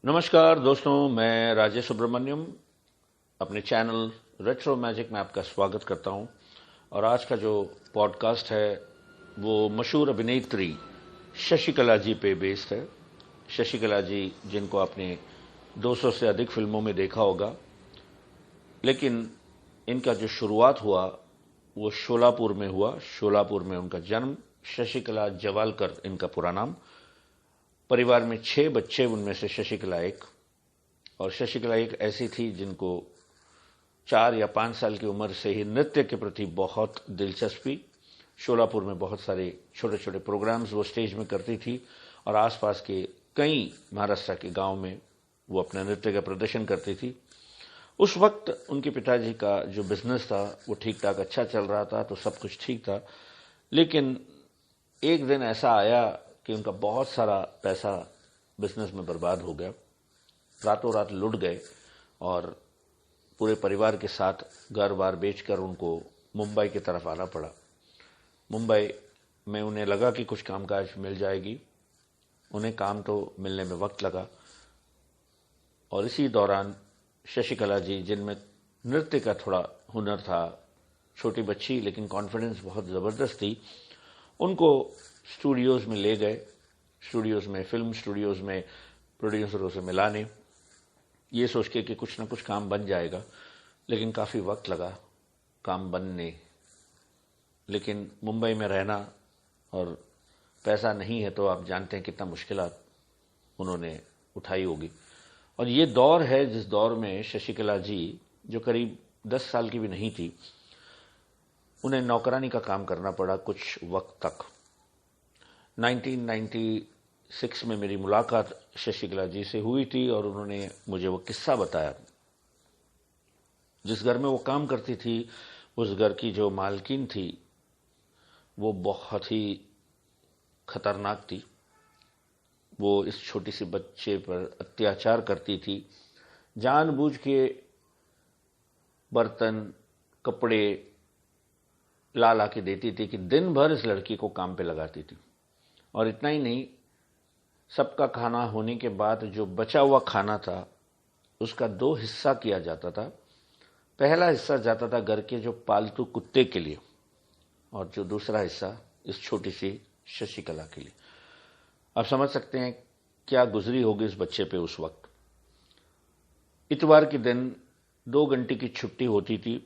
नमस्कार दोस्तों, मैं राजेश सुब्रमण्यम अपने चैनल रेट्रो मैजिक में आपका स्वागत करता हूं। और आज का जो पॉडकास्ट है वो मशहूर अभिनेत्री शशिकला जी पे बेस्ड है। शशिकला जी जिनको आपने 200 से अधिक फिल्मों में देखा होगा, लेकिन इनका जो शुरुआत हुआ वो शोलापुर में हुआ। शोलापुर में उनका जन्म, शशिकला जवालकर इनका पूरा नाम। परिवार में 6 बच्चे, उनमें से शशिकला एक। और शशिकला एक ऐसी थी जिनको 4 या 5 साल की उम्र से ही नृत्य के प्रति बहुत दिलचस्पी। शोलापुर में बहुत सारे छोटे छोटे प्रोग्राम्स वो स्टेज में करती थी और आसपास के कई महाराष्ट्र के गांव में वो अपने नृत्य का प्रदर्शन करती थी। उस वक्त उनके पिताजी का जो बिजनेस था वो ठीक ठाक अच्छा चल रहा था, तो सब कुछ ठीक था। लेकिन एक दिन ऐसा आया कि उनका बहुत सारा पैसा बिजनेस में बर्बाद हो गया, रातों रात लुट गए और पूरे परिवार के साथ घर बार बेचकर उनको मुंबई की तरफ आना पड़ा। मुंबई में उन्हें लगा कि कुछ कामकाज मिल जाएगी। उन्हें काम तो मिलने में वक्त लगा और इसी दौरान शशिकला जी, जिनमें नृत्य का थोड़ा हुनर था, छोटी बच्ची लेकिन कॉन्फिडेंस बहुत ज़बरदस्त थी, उनको स्टूडियोज़ में ले गए। स्टूडियोज़ में, फिल्म स्टूडियोज़ में प्रोड्यूसरों से मिलाने, ये सोच के कि कुछ ना कुछ काम बन जाएगा। लेकिन काफ़ी वक्त लगा काम बनने। लेकिन मुंबई में रहना और पैसा नहीं है तो आप जानते हैं कितना मुश्किलात उन्होंने उठाई होगी। और ये दौर है जिस दौर में शशिकला जी, जो करीब 10 साल की भी नहीं थी, उन्हें नौकरानी का काम करना पड़ा कुछ वक्त तक। 1996 में मेरी मुलाकात शशिकला जी से हुई थी और उन्होंने मुझे वो किस्सा बताया। जिस घर में वो काम करती थी, उस घर की जो मालकिन थी वो बहुत ही खतरनाक थी। वो इस छोटी सी बच्चे पर अत्याचार करती थी, जानबूझ के बर्तन कपड़े ला ला के देती थी कि दिन भर इस लड़की को काम पे लगाती थी। और इतना ही नहीं, सबका खाना होने के बाद जो बचा हुआ खाना था उसका 2 हिस्सा किया जाता था। पहला हिस्सा जाता था घर के जो पालतू कुत्ते के लिए और जो दूसरा हिस्सा इस छोटी सी शशिकला के लिए। आप समझ सकते हैं क्या गुजरी होगी इस बच्चे पे उस वक्त। इतवार के दिन 2 घंटे की छुट्टी होती थी।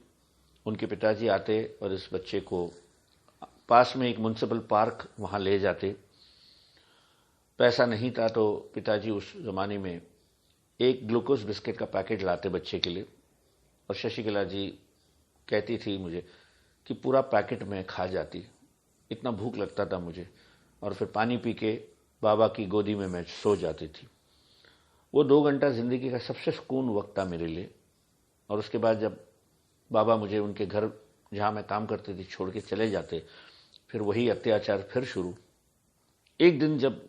उनके पिताजी आते और इस बच्चे को पास में एक म्युनिसिपल पार्क वहां ले जाते। पैसा नहीं था तो पिताजी उस जमाने में एक ग्लूकोज बिस्किट का पैकेट लाते बच्चे के लिए। और शशिकला जी कहती थी मुझे कि पूरा पैकेट में खा जाती, इतना भूख लगता था मुझे। और फिर पानी पी के बाबा की गोदी में मैं सो जाती थी। वो 2 घंटा जिंदगी का सबसे सुकून वक्त था मेरे लिए। और उसके बाद जब बाबा मुझे उनके घर जहां मैं काम करती थी छोड़ के चले जाते, फिर वही अत्याचार फिर शुरू। एक दिन जब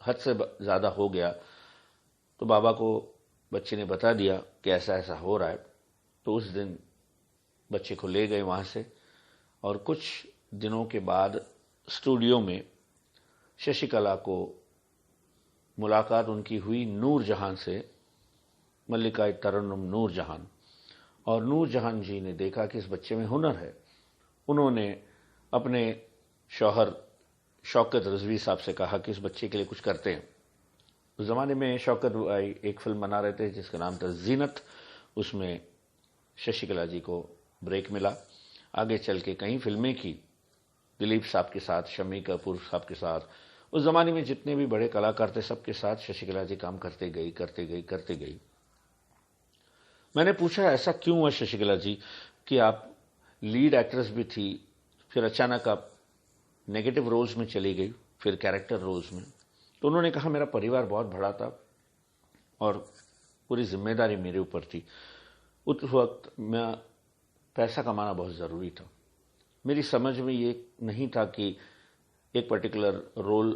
हद से ज्यादा हो गया तो बाबा को बच्चे ने बता दिया कि ऐसा ऐसा हो रहा है। तो उस दिन बच्चे को ले गए वहां से और कुछ दिनों के बाद स्टूडियो में शशिकला को मुलाकात उनकी हुई नूर जहां से, मल्लिका तरन्नुम नूर जहान। और नूर जहान जी ने देखा कि इस बच्चे में हुनर है। उन्होंने अपने शौहर शौकत रिजवी साहब से कहा कि इस बच्चे के लिए कुछ करते हैं। उस जमाने में शौकत भाई एक फिल्म बना रहे थे जिसका नाम था जीनत। उसमें शशिकला जी को ब्रेक मिला। आगे चल के कई फिल्में की दिलीप साहब के साथ, शम्मी कपूर साहब के साथ। उस जमाने में जितने भी बड़े कलाकार थे सबके साथ शशिकला जी काम करते गई। मैंने पूछा ऐसा क्यों हुआ शशिकला जी कि आप लीड एक्ट्रेस भी थी, फिर अचानक आप नेगेटिव रोल्स में चली गई, फिर कैरेक्टर रोल्स में। तो उन्होंने कहा मेरा परिवार बहुत बड़ा था और पूरी जिम्मेदारी मेरे ऊपर थी। उस वक्त मैं पैसा कमाना बहुत ज़रूरी था। मेरी समझ में ये नहीं था कि एक पर्टिकुलर रोल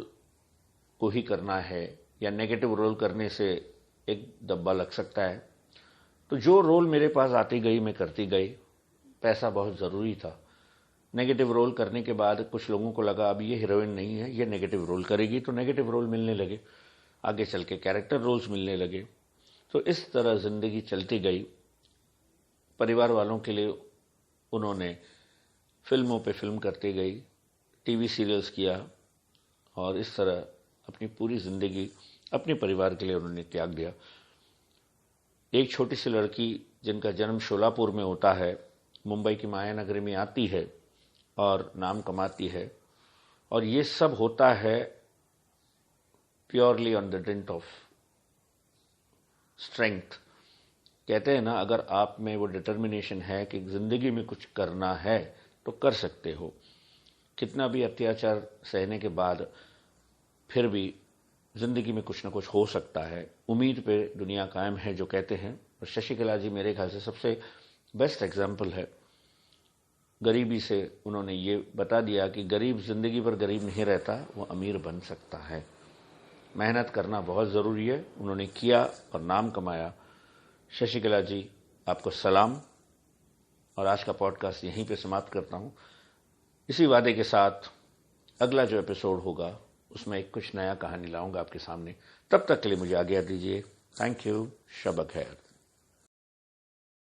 को ही करना है या नेगेटिव रोल करने से एक दब्बा लग सकता है। तो जो रोल मेरे पास आती गई मैं करती गई। पैसा बहुत ज़रूरी था। नेगेटिव रोल करने के बाद कुछ लोगों को लगा अब ये हीरोइन नहीं है, ये नेगेटिव रोल करेगी, तो नेगेटिव रोल मिलने लगे। आगे चल के कैरेक्टर रोल्स मिलने लगे। तो इस तरह जिंदगी चलती गई। परिवार वालों के लिए उन्होंने फिल्मों पे फिल्म करती गई, टीवी सीरियल्स किया और इस तरह अपनी पूरी जिंदगी अपने परिवार के लिए उन्होंने त्याग दिया। एक छोटी सी लड़की जिनका जन्म शोलापुर में होता है, मुंबई की माया नगरी में आती है और नाम कमाती है, और ये सब होता है purely on the didn't of strength. कहते हैं ना, अगर आप में वो डिटर्मिनेशन है कि जिंदगी में कुछ करना है तो कर सकते हो। कितना भी अत्याचार सहने के बाद फिर भी जिंदगी में कुछ ना कुछ हो सकता है। उम्मीद पे दुनिया कायम है जो कहते हैं। और शशिकला जी मेरे ख्याल से सबसे बेस्ट एग्जाम्पल है। गरीबी से उन्होंने ये बता दिया कि गरीब जिंदगी भर गरीब नहीं रहता, वो अमीर बन सकता है। मेहनत करना बहुत ज़रूरी है, उन्होंने किया और नाम कमाया। शशिकला जी, आपको सलाम। और आज का पॉडकास्ट यहीं पे समाप्त करता हूं, इसी वादे के साथ अगला जो एपिसोड होगा उसमें एक कुछ नया कहानी लाऊंगा आपके सामने। तब तक के लिए मुझे आज्ञा दीजिए। Thank you. शब खैर।